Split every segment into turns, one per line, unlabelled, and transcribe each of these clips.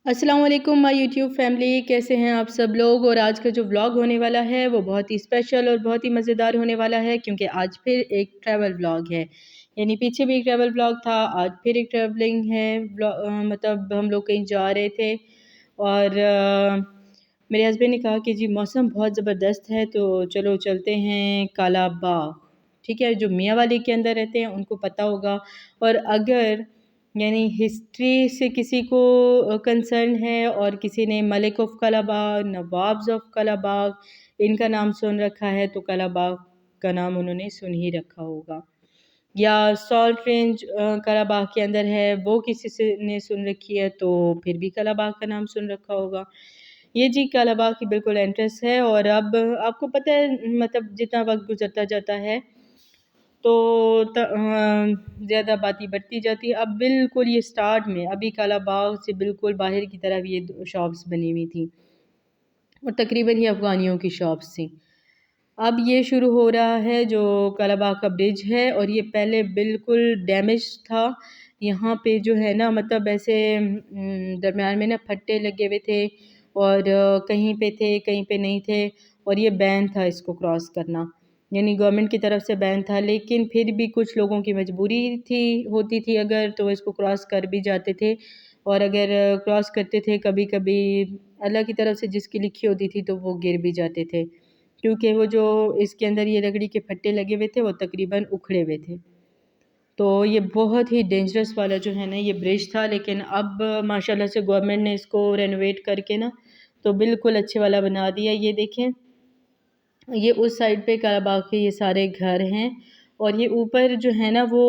अस्सलाम वालेकुम my YouTube family, कैसे हैं आप सब लोग। और आज का जो व्लॉग होने वाला है वो बहुत ही स्पेशल और बहुत ही मज़ेदार होने वाला है, क्योंकि आज फिर एक ट्रैवल व्लॉग है। यानी पीछे भी एक ट्रैवल व्लॉग था, आज फिर एक ट्रैवलिंग है। मतलब हम लोग कहीं जा रहे थे और मेरे हस्बैंड ने कहा कि जी मौसम बहुत ज़बरदस्त है तो चलो चलते हैं काला बाग। ठीक है, जो मियाँ वाली के अंदर रहते हैं उनको पता होगा। और अगर यानी हिस्ट्री से किसी को कंसर्न है और किसी ने मलिक ऑफ कलाबाग, नवाब्स ऑफ कलाबाग इनका नाम सुन रखा है तो कलाबाग का नाम उन्होंने सुन ही रखा होगा। या सॉल्ट रेंज कलाबाग के अंदर है, वो किसी से ने सुन रखी है तो फिर भी कलाबाग का नाम सुन रखा होगा। ये जी कलाबाग की बिल्कुल एंट्रेंस है। और अब आपको पता है, मतलब जितना वक्त गुजरता जाता है तो ज़्यादा बातें बढ़ती जाती है। अब बिल्कुल ये स्टार्ट में अभी काला बाग से बिल्कुल बाहर की तरफ ये शॉप्स बनी हुई थी और तकरीबन ये अफ़गानियों की शॉप्स थी। अब ये शुरू हो रहा है जो काला बाग का ब्रिज है, और ये पहले बिल्कुल डैमेज था। यहाँ पे जो है ना, मतलब ऐसे दरमियान में ना फट्टे लगे हुए थे और कहीं पे थे कहीं पे नहीं थे, और ये बैन था इसको क्रॉस करना। यानी गवर्नमेंट की तरफ से बैन था, लेकिन फिर भी कुछ लोगों की मजबूरी थी होती थी अगर, तो इसको क्रॉस कर भी जाते थे। और अगर क्रॉस करते थे कभी कभी अल्लाह की तरफ से जिसकी लिखी होती थी तो वो गिर भी जाते थे, क्योंकि वो जो इसके अंदर ये लकड़ी के फट्टे लगे हुए थे वो तकरीबन उखड़े हुए थे। तो ये बहुत ही डेंजरस वाला जो है ना ये ब्रिज था, लेकिन अब माशाल्लाह से गवर्नमेंट ने इसको रेनोवेट करके ना तो बिल्कुल अच्छे वाला बना दिया। ये देखें, ये उस साइड पे कालाबाग के ये सारे घर हैं, और ये ऊपर जो है ना वो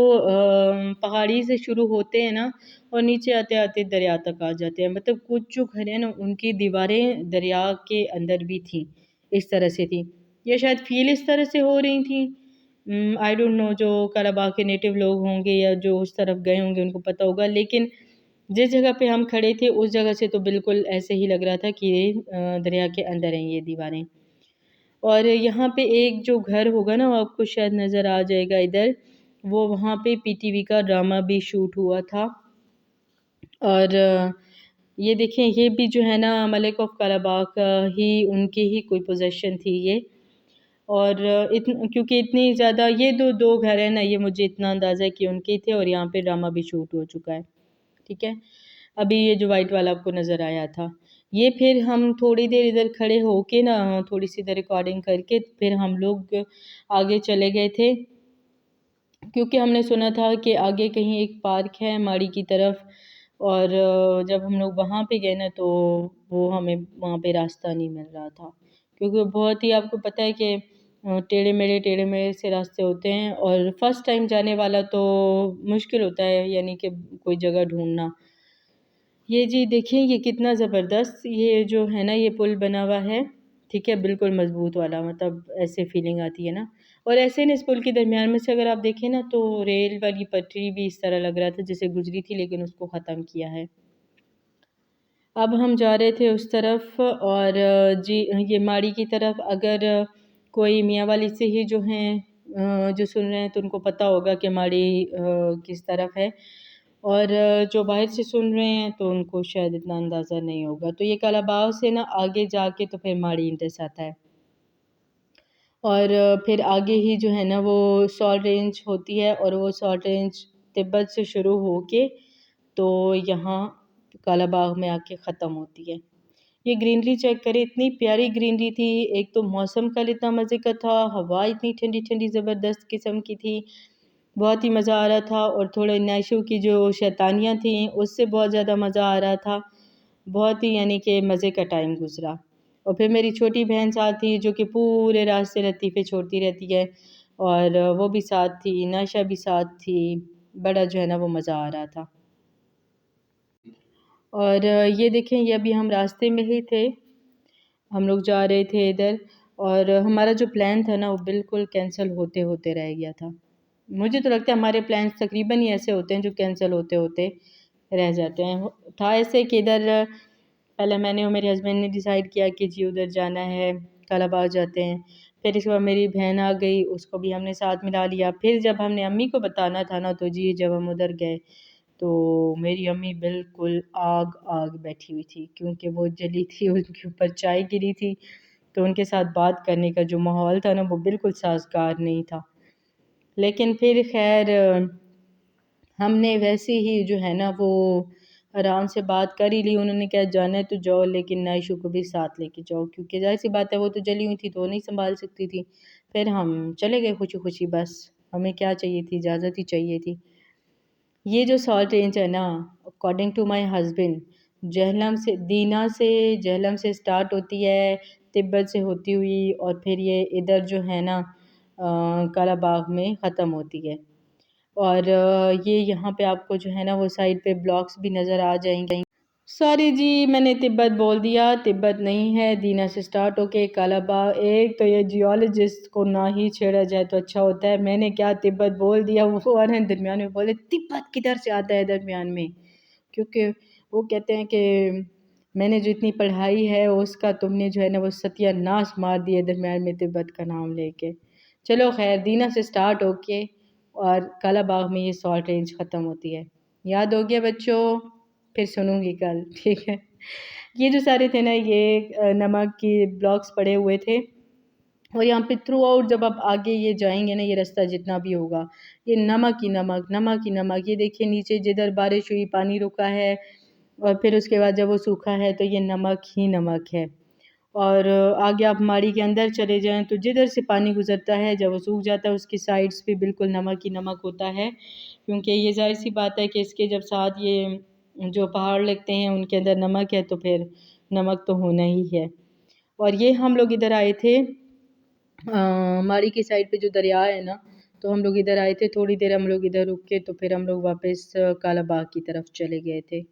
पहाड़ी से शुरू होते हैं ना और नीचे आते आते दरिया तक आ जाते हैं। मतलब कुछ जो घर हैं ना उनकी दीवारें दरिया के अंदर भी थी, इस तरह से थी। ये शायद फील इस तरह से हो रही थी। आई डोंट नो, जो कालाबाग के नेटिव लोग होंगे या जो उस तरफ गए होंगे उनको पता होगा, लेकिन जिस जगह पे हम खड़े थे उस जगह से तो बिल्कुल ऐसे ही लग रहा था कि ये दरिया के अंदर हैं ये दीवारें। और यहाँ पे एक जो घर होगा ना वो आपको शायद नज़र आ जाएगा इधर, वो वहाँ पे पीटीवी का ड्रामा भी शूट हुआ था। और ये देखें, ये भी जो है ना मलिक ऑफ कालाबाग का ही, उनकी ही कोई पोजेशन थी ये। और क्योंकि इतनी ज़्यादा ये दो दो घर हैं ना, ये मुझे इतना अंदाज़ा है कि उनके ही थे, और यहाँ पे ड्रामा भी शूट हो चुका है। ठीक है, अभी ये जो वाइट वाला आपको नज़र आया था, ये फिर हम थोड़ी देर इधर खड़े होके ना थोड़ी सी इधर रिकॉर्डिंग करके फिर हम लोग आगे चले गए थे, क्योंकि हमने सुना था कि आगे कहीं एक पार्क है माड़ी की तरफ। और जब हम लोग वहाँ पे गए ना तो वो हमें वहाँ पे रास्ता नहीं मिल रहा था, क्योंकि बहुत ही आपको पता है कि टेढ़े मेढ़े से रास्ते होते हैं, और फर्स्ट टाइम जाने वाला तो मुश्किल होता है यानी कि कोई जगह ढूंढना। ये जी देखिए, ये कितना ज़बरदस्त ये जो है ना ये पुल बना हुआ है। ठीक है, बिल्कुल मज़बूत वाला, मतलब ऐसे फीलिंग आती है ना। और ऐसे ना इस पुल के दरमियान में से अगर आप देखें ना तो रेल वाली पटरी भी इस तरह लग रहा था जैसे गुजरी थी, लेकिन उसको ख़त्म किया है। अब हम जा रहे थे उस तरफ, और जी ये माड़ी की तरफ अगर कोई मियाँ वाली से ही जो हैं जो सुन रहे हैं तो उनको पता होगा कि माड़ी किस तरफ है। और जो बाहर से सुन रहे हैं तो उनको शायद इतना अंदाज़ा नहीं होगा। तो ये कलाबाव से ना आगे जाके तो फिर माड़ी इंटस आता है, और फिर आगे ही जो है ना वो सॉल्ट रेंज होती है, और वो सॉल्ट रेंज तिब्बत से शुरू होके तो यहाँ कालाबाग में आके ख़त्म होती है। ये ग्रीनरी चेक करें, इतनी प्यारी ग्रीनरी थी। एक तो मौसम कल इतना मज़े का था, हवा इतनी ठंडी ठंडी ज़बरदस्त किस्म की थी, बहुत ही मज़ा आ रहा था। और थोड़े नैशो की जो शैतानियाँ थी उससे बहुत ज़्यादा मज़ा आ रहा था। बहुत ही यानी कि मज़े का टाइम गुज़रा। और फिर मेरी छोटी बहन साथ थी जो कि पूरे रास्ते लतीफ़े छोड़ती रहती है, और वो भी साथ थी, नाशा भी साथ थी। बड़ा जो है ना वो मज़ा आ रहा था। और ये देखें, ये अभी हम रास्ते में ही थे, हम लोग जा रहे थे इधर, और हमारा जो प्लान था ना वो बिल्कुल कैंसिल होते होते रह गया था। मुझे तो लगता है हमारे प्लान्स तकरीबन ही ऐसे होते हैं जो कैंसिल होते होते रह जाते हैं। था ऐसे कि इधर पहले मैंने और मेरे हस्बैंड ने डिसाइड किया कि जी उधर जाना है, कालाबाग जाते हैं। फिर इसके बाद मेरी बहन आ गई, उसको भी हमने साथ मिला लिया। फिर जब हमने अम्मी को बताना था ना तो जी जब हम उधर गए तो मेरी अम्मी बिल्कुल आग आग बैठी हुई थी, क्योंकि वो जली थी, उनके ऊपर चाय गिरी थी। तो उनके साथ बात करने का जो माहौल था ना, वो बिल्कुल साज़गार नहीं था। लेकिन फिर खैर हमने वैसे ही जो है ना वो आराम से बात कर ही ली। उन्होंने कहा जाना है तो जाओ, लेकिन नाइशू को भी साथ लेके जाओ, क्योंकि जाहिर सी बात है वो तो जली हुई थी तो वो नहीं संभाल सकती थी। फिर हम चले गए खुशी खुशी, बस हमें क्या चाहिए थी, इजाज़त ही चाहिए थी। ये जो सॉल्ट रेंज है ना, according to my husband, Jhelum से स्टार्ट होती है, तिब्बत से होती हुई, और फिर ये इधर जो है ना कालाबाग में ख़त्म होती है। और ये यहाँ पे आपको जो है ना वो साइड पे ब्लॉक्स भी नज़र आ जाएंगे। सॉरी जी, मैंने तिब्बत बोल दिया, तिब्बत नहीं है, दीना से स्टार्ट होके कालाबाग। एक तो ये जियोलॉजिस्ट को ना ही छेड़ा जाए तो अच्छा होता है, मैंने क्या तिब्बत बोल दिया, वो आ रहे हैं दरमियान में बोले तिब्बत किधर से आता है दरमियान में, क्योंकि वो कहते हैं कि मैंने जो इतनी पढ़ाई है उसका तुमने जो है ना वो सत्यानाश मार दिया दरमियान में तिब्बत का नाम लेके। चलो खैर, दीना से स्टार्ट होके और कालाबाग में ये सॉल्ट रेंज ख़त्म होती है। याद हो गया बच्चों? फिर सुनूंगी कल, ठीक है। ये जो सारे थे ना, ये नमक की ब्लॉक्स पड़े हुए थे, और यहाँ पे थ्रू आउट जब आप आगे ये जाएंगे ना, ये रास्ता जितना भी होगा ये नमक ही नमक, नमक ही नमक। ये देखिए नीचे जिधर बारिश हुई पानी रुका है, और फिर उसके बाद जब वो सूखा है तो ये नमक ही नमक है। और आगे आप माड़ी के अंदर चले जाएं तो जिधर से पानी गुजरता है जब वो सूख जाता है उसकी साइड्स पे बिल्कुल नमक ही नमक होता है, क्योंकि ये जाहिर सी बात है कि इसके जब साथ ये जो पहाड़ लगते हैं उनके अंदर नमक है तो फिर नमक तो होना ही है। और ये हम लोग इधर आए थे माड़ी की साइड पे जो दरिया है ना, तो हम लोग इधर आए थे, थोड़ी देर हम लोग इधर रुक के तो फिर हम लोग वापस कालाबाग की तरफ चले गए थे।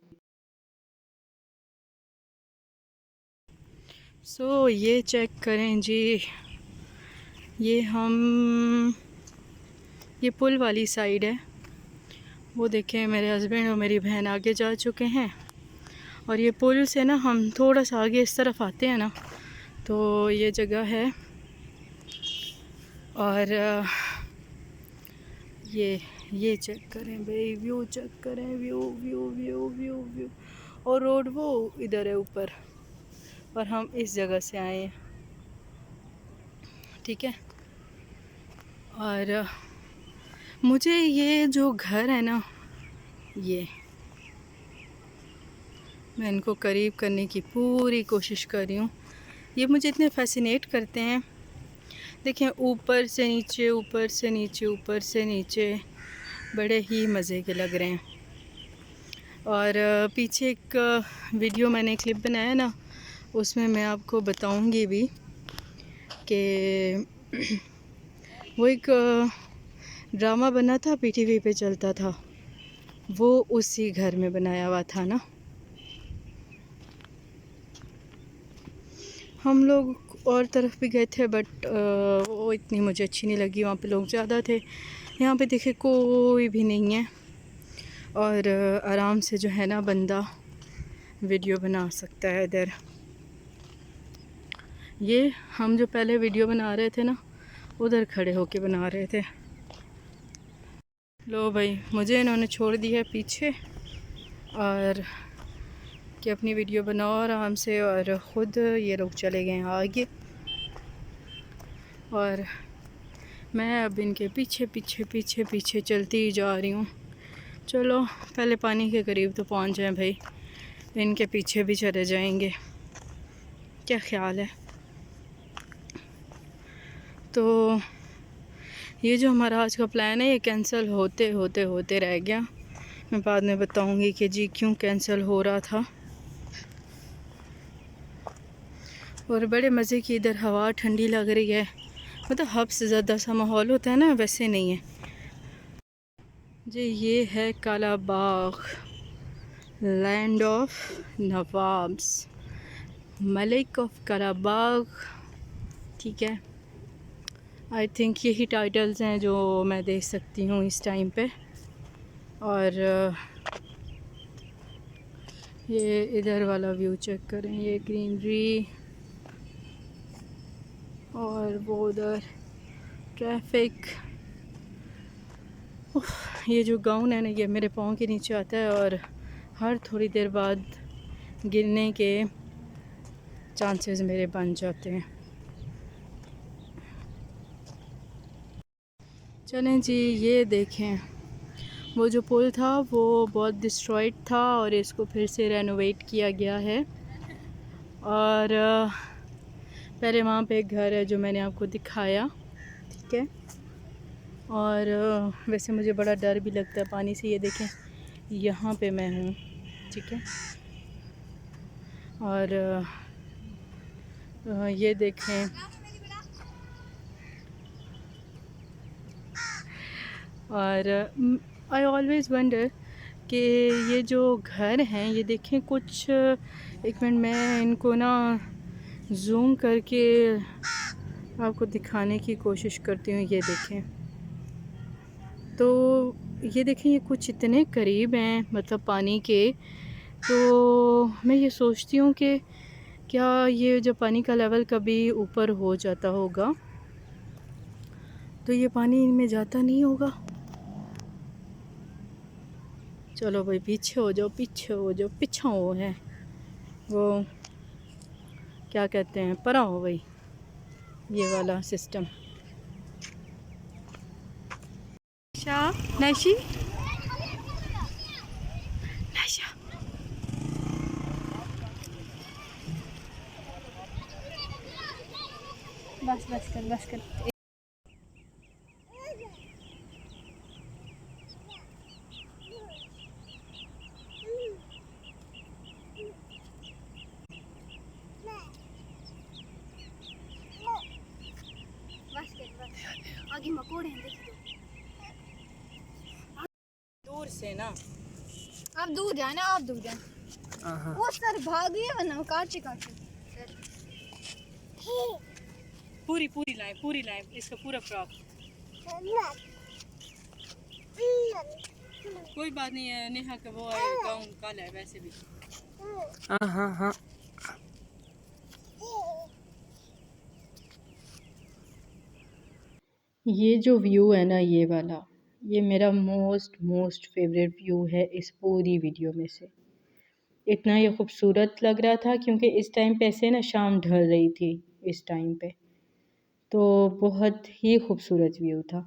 सो ये चेक करें जी, ये पुल वाली साइड है। वो देखें मेरे हस्बैंड और मेरी बहन आगे जा चुके हैं, और ये पुल से ना हम थोड़ा सा आगे इस तरफ आते हैं ना तो ये जगह है। और ये चेक करें भाई, व्यू चेक करें, view view view view view. और रोड वो इधर है ऊपर, और हम इस जगह से आए हैं, ठीक है। और मुझे ये जो घर है ना, ये मैं इनको करीब करने की पूरी कोशिश कर रही हूँ। ये मुझे इतने फैसिनेट करते हैं। देखें ऊपर से नीचे, ऊपर से नीचे, ऊपर से नीचे, बड़े ही मज़े के लग रहे हैं। और पीछे एक वीडियो मैंने क्लिप बनाया ना, उसमें मैं आपको बताऊंगी भी कि वो एक ड्रामा बना था, पीटीवी पे चलता था, वो उसी घर में बनाया हुआ था ना। हम लोग और तरफ भी गए थे बट वो इतनी मुझे अच्छी नहीं लगी, वहाँ पे लोग ज़्यादा थे। यहाँ पे देखे कोई भी नहीं है, और आराम से जो है ना बंदा वीडियो बना सकता है इधर। ये हम जो पहले वीडियो बना रहे थे ना, उधर खड़े होके बना रहे थे। लो भाई, मुझे इन्होंने छोड़ दिया है पीछे, और कि अपनी वीडियो बनाओ आराम से, और ख़ुद ये लोग चले गए आगे, और मैं अब इनके पीछे पीछे पीछे पीछे चलती ही जा रही हूँ। चलो पहले पानी के करीब तो पहुँच जाएं भाई, इनके पीछे भी चले जाएंगे, क्या ख्याल है? तो ये जो हमारा आज का प्लान है ये कैंसिल होते होते होते रह गया। मैं बाद में बताऊंगी कि जी क्यों कैंसिल हो रहा था। और बड़े मज़े की इधर हवा ठंडी लग रही है, मतलब हब से ज़्यादा सा माहौल होता है ना, वैसे नहीं है जी। ये है Kalabagh, land of nawabs, Malik of Kalabagh, ठीक है। आई थिंक यही टाइटल्स हैं जो मैं देख सकती हूँ इस टाइम पे। और ये इधर वाला व्यू चेक करें, ये ग्रीनरी, और वो उधर ट्रैफिक, ये जो गाउन है ना, ये मेरे पाँव के नीचे आता है और हर थोड़ी देर बाद गिरने के चांसेस मेरे बन जाते हैं। चलें जी, ये देखें, वो जो पुल था वो बहुत डिस्ट्रॉयड था और इसको फिर से रेनोवेट किया गया है। और पहले वहाँ पे एक घर है जो मैंने आपको दिखाया, ठीक है। और वैसे मुझे बड़ा डर भी लगता है पानी से। ये देखें, यहाँ पे मैं हूँ, ठीक है। और ये देखें, और आई ऑलवेज़ वंडर कि ये जो घर हैं, ये देखें कुछ, एक मिनट मैं इनको ना जूम करके आपको दिखाने की कोशिश करती हूँ। ये देखें, तो ये देखें, ये कुछ इतने करीब हैं मतलब पानी के। तो मैं ये सोचती हूँ कि क्या ये जब पानी का लेवल कभी ऊपर हो जाता होगा तो ये पानी इनमें जाता नहीं होगा। चलो भाई, पीछे हो जाओ, पीछे हो जाओ, पीछा हो है वो, क्या कहते हैं, परा हो भाई, ये वाला सिस्टम। नैशी, नैशा, बस बस कर, बस कर। आगे मकोड़े हैं, दूर से ना, आप दूर जाए ना, आप दूर जाए। वो सर भाग गए वरना काटे काटे। पूरी पूरी लाइन, पूरी लाइन, इसका पूरा फ्रॉक। कोई बात नहीं है, नेहा का वो है, गाउन काला है वैसे भी। हाँ हाँ हाँ। ये जो व्यू है ना, ये वाला, ये मेरा मोस्ट मोस्ट फेवरेट व्यू है इस पूरी वीडियो में से। इतना ये खूबसूरत लग रहा था क्योंकि इस टाइम पे ऐसे ना शाम ढल रही थी इस टाइम पे, तो बहुत ही खूबसूरत व्यू था।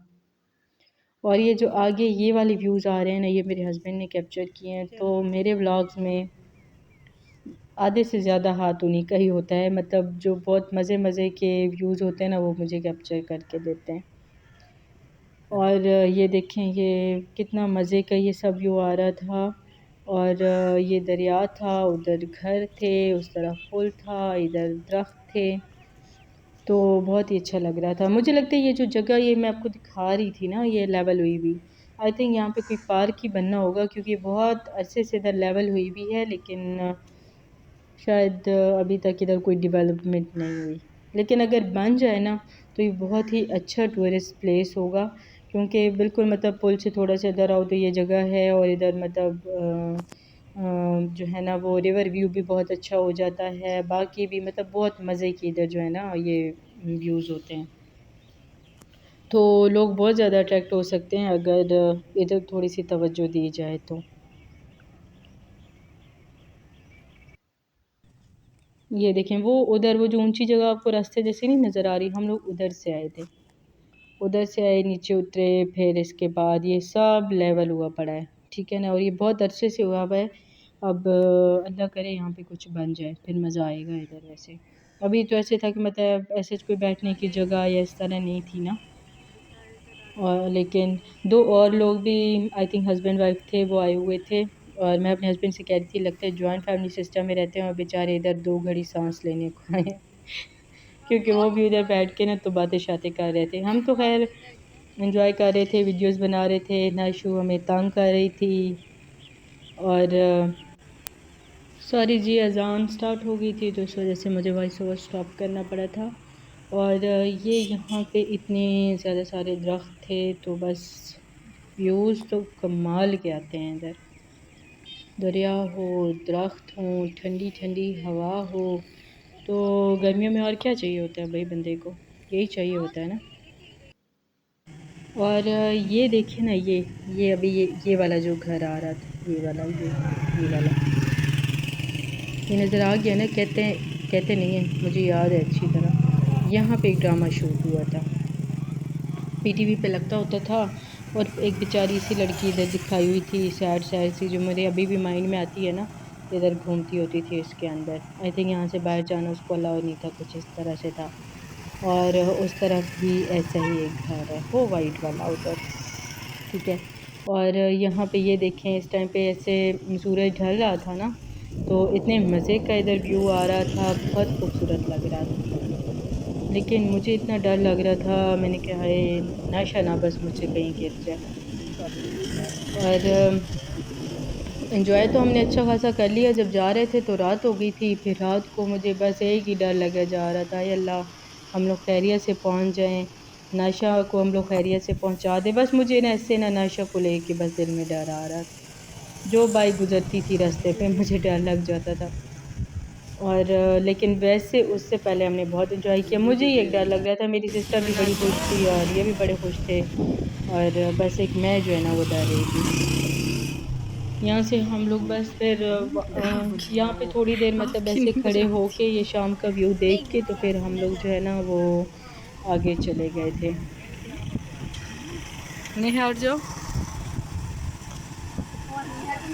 और ये जो आगे ये वाले व्यूज़ आ रहे हैं ना, ये मेरे हस्बैंड ने कैप्चर किए हैं। तो मेरे व्लॉग्स में आधे से ज़्यादा हाथ उन्हीं का ही होता है, मतलब जो बहुत मज़े मज़े के व्यूज़ होते हैं ना, वो मुझे कैप्चर करके देते हैं। और ये देखें, ये कितना मज़े का ये सब व्यू आ रहा था। और ये दरिया था, उधर घर थे, उस तरफ पुल था, इधर दरख्त थे, तो बहुत ही अच्छा लग रहा था। मुझे लगता है ये जो जगह ये मैं आपको दिखा रही थी ना, ये लेवल हुई हुई, आई थिंक यहाँ पे कोई पार्क ही बनना होगा क्योंकि बहुत अरसे से इधर लेवल हुई हुई है, लेकिन शायद अभी तक इधर कोई डेवलपमेंट नहीं हुई। लेकिन अगर बन जाए ना तो ये बहुत ही अच्छा टूरिस्ट प्लेस होगा, क्योंकि बिल्कुल मतलब पुल से थोड़ा सा इधर आओ तो ये जगह है, और इधर मतलब जो है ना वो रिवर व्यू भी बहुत अच्छा हो जाता है। बाकी भी मतलब बहुत मज़े की इधर जो है ना ये व्यूज़ होते हैं, तो लोग बहुत ज़्यादा अट्रैक्ट हो सकते हैं अगर इधर थोड़ी सी तवज्जो दी जाए तो। ये देखें, वो उधर वो जो ऊंची जगह आपको रास्ते जैसे नहीं नज़र आ रही, हम लोग उधर से आए थे, उधर से आए, नीचे उतरे, फिर इसके बाद ये सब लेवल हुआ पड़ा है, ठीक है ना। और ये बहुत अरसे से हुआ हुआ है। अब अल्लाह करे यहाँ पे कुछ बन जाए, फिर मज़ा आएगा इधर। वैसे अभी तो ऐसे था कि मतलब ऐसे कोई बैठने की जगह या इस तरह नहीं थी ना। और लेकिन दो और लोग भी, आई थिंक हस्बैंड वाइफ थे, वो आए हुए थे। और मैं अपने हस्बैंड से कह रही थी, लगता है जॉइंट फैमिली सिस्टम में रहते हैं और बेचारे इधर 2 घड़ी सांस लेने को आए हैं। क्योंकि वो भी उधर बैठ के ना तो बातें शातें कर रहे थे। हम तो खैर एंजॉय कर रहे थे, वीडियोस बना रहे थे, नाशु हमें तंग कर रही थी। और सॉरी जी, अज़ान स्टार्ट हो गई थी तो इस वजह से मुझे वॉइस ओवर स्टॉप करना पड़ा था। और ये यहाँ पे इतने ज़्यादा सारे दरख्त थे, तो बस व्यूज़ तो कमाल के आते हैं इधर। दरिया हो, दरख्त हो, ठंडी ठंडी हवा हो, तो गर्मियों में और क्या चाहिए होता है भाई बंदे को, यही चाहिए होता है ना। और ये देखिए ना, ये अभी ये वाला जो घर आ रहा था, ये वाला ये वाला ये नज़र आ गया ना। कहते नहीं हैं, मुझे याद है अच्छी तरह। यहाँ पे एक ड्रामा शूट हुआ था, पीटीवी पे लगता होता था। और एक बेचारी सी लड़की इधर दिखाई हुई थी, सैड सैड सी, जो मेरे अभी भी माइंड में आती है ना। इधर घूमती होती थी इसके अंदर। आई थिंक यहाँ से बाहर जाना उसको अलाउ नहीं था, कुछ इस तरह से था। और उस तरफ भी ऐसा ही एक घर है, वो वाइट वाला उधर। ठीक है। और यहाँ पे ये देखें, इस टाइम पे ऐसे सूरज ढल रहा था ना, तो इतने मज़े का इधर व्यू आ रहा था, बहुत खूबसूरत लग रहा था। लेकिन मुझे इतना डर लग रहा था, मैंने कहा हाय नाशा ना बस मुझसे कहीं गिर जाए। और एंजॉय तो हमने अच्छा खासा कर लिया। जब जा रहे थे तो रात हो गई थी, फिर रात को मुझे बस एक ही डर लगा जा रहा था, हाय अल्लाह हम लोग खैरियत से पहुंच जाएं, नाशा को हम लोग खैरियत से पहुंचा दें। बस मुझे ना ऐसे ना नाशा को लेके बस दिल में डर आ रहा था। जो बाइक गुजरती थी रास्ते पे मुझे डर लग जाता था। और लेकिन वैसे उससे पहले हमने बहुत एंजॉय किया। मुझे ही एक डर लग रहा था, मेरी सिस्टर भी बड़ी खुश थी और ये भी बड़े खुश थे। और बस एक मैं जो है ना वो डर रही थी। यहाँ से हम लोग बस फिर यहाँ पे थोड़ी देर मतलब ऐसे खड़े होके ये शाम का व्यू देख के तो फिर हम लोग जो है ना वो आगे चले गए थे। नेहा और जो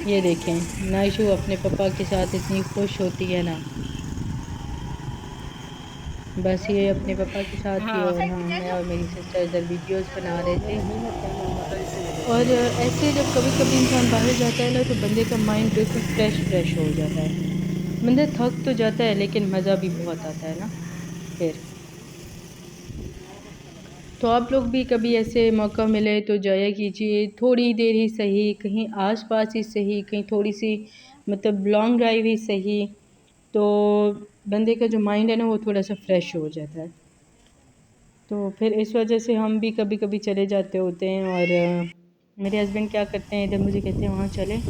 ये देखें, नाइशू अपने पापा के साथ इतनी खुश होती है ना, बस ये अपने पापा के साथ थी। और हाँ, मैं और मेरी सिस्टर इधर वीडियोस बना रहे थे। और ऐसे जब कभी कभी इंसान बाहर जाता है ना तो बंदे का माइंड बिल्कुल फ्रेश हो जाता है। बंदा थक तो जाता है लेकिन मज़ा भी बहुत आता है ना फिर। तो आप लोग भी कभी ऐसे मौका मिले तो जाया कीजिए, थोड़ी देर ही सही, कहीं आसपास ही सही, कहीं थोड़ी सी मतलब लॉन्ग ड्राइव ही सही। तो बंदे का जो माइंड है ना वो थोड़ा सा फ्रेश हो जाता है। तो फिर इस वजह से हम भी कभी कभी चले जाते होते हैं। और मेरे हस्बैंड क्या करते हैं, इधर मुझे कहते हैं वहाँ चलें।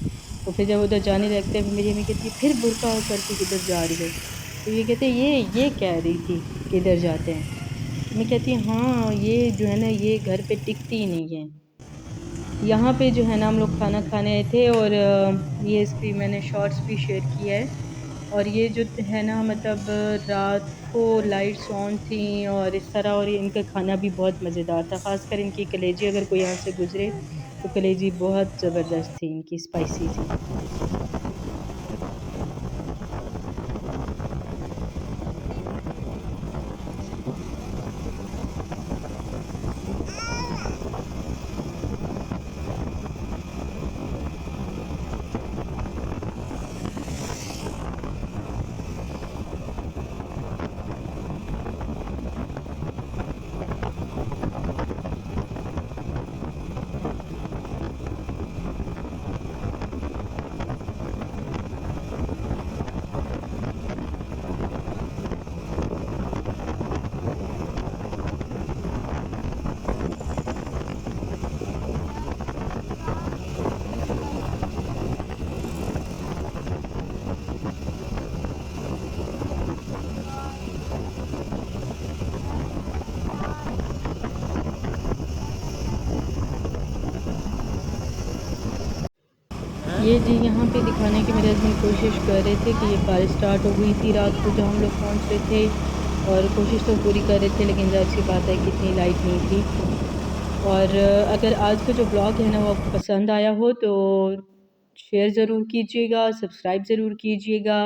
तो फिर जब उधर जाने लगते हैं, फिर मेरी अम्मी कहती है फिर बुर्का करके किधर जा रही हो। तो ये कहते हैं ये कह रही थी किधर जाते हैं। मैं कहती हाँ, ये जो है ना ये घर पे टिकती ही नहीं है। यहाँ पे जो है ना हम लोग खाना खाने आए थे। और ये इसकी मैंने शॉर्ट्स भी शेयर किया है। और ये जो है ना मतलब रात को लाइट्स ऑन थी और इस तरह। और ये इनका खाना भी बहुत मज़ेदार था, ख़ासकर इनकी कलेजी अगर कोई यहाँ से गुज़रे तो कलेजी बहुत ज़बरदस्त थी इनकी, स्पाइसी सी। ये जी यहाँ पे दिखाने की मेरे हस्बैंड कोशिश कर रहे थे कि ये बारिश स्टार्ट हो गई थी रात को जब हम लोग पहुँच रहे थे। और कोशिश तो पूरी कर रहे थे लेकिन ज़ाहिर सी बात है कि इतनी लाइट नहीं थी। और अगर आज का जो ब्लॉग है ना वो आपको पसंद आया हो तो शेयर ज़रूर कीजिएगा, सब्सक्राइब ज़रूर कीजिएगा।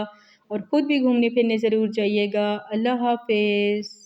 और ख़ुद भी घूमने फिरने ज़रूर जाइएगा। अल्लाह हाफ़िज़।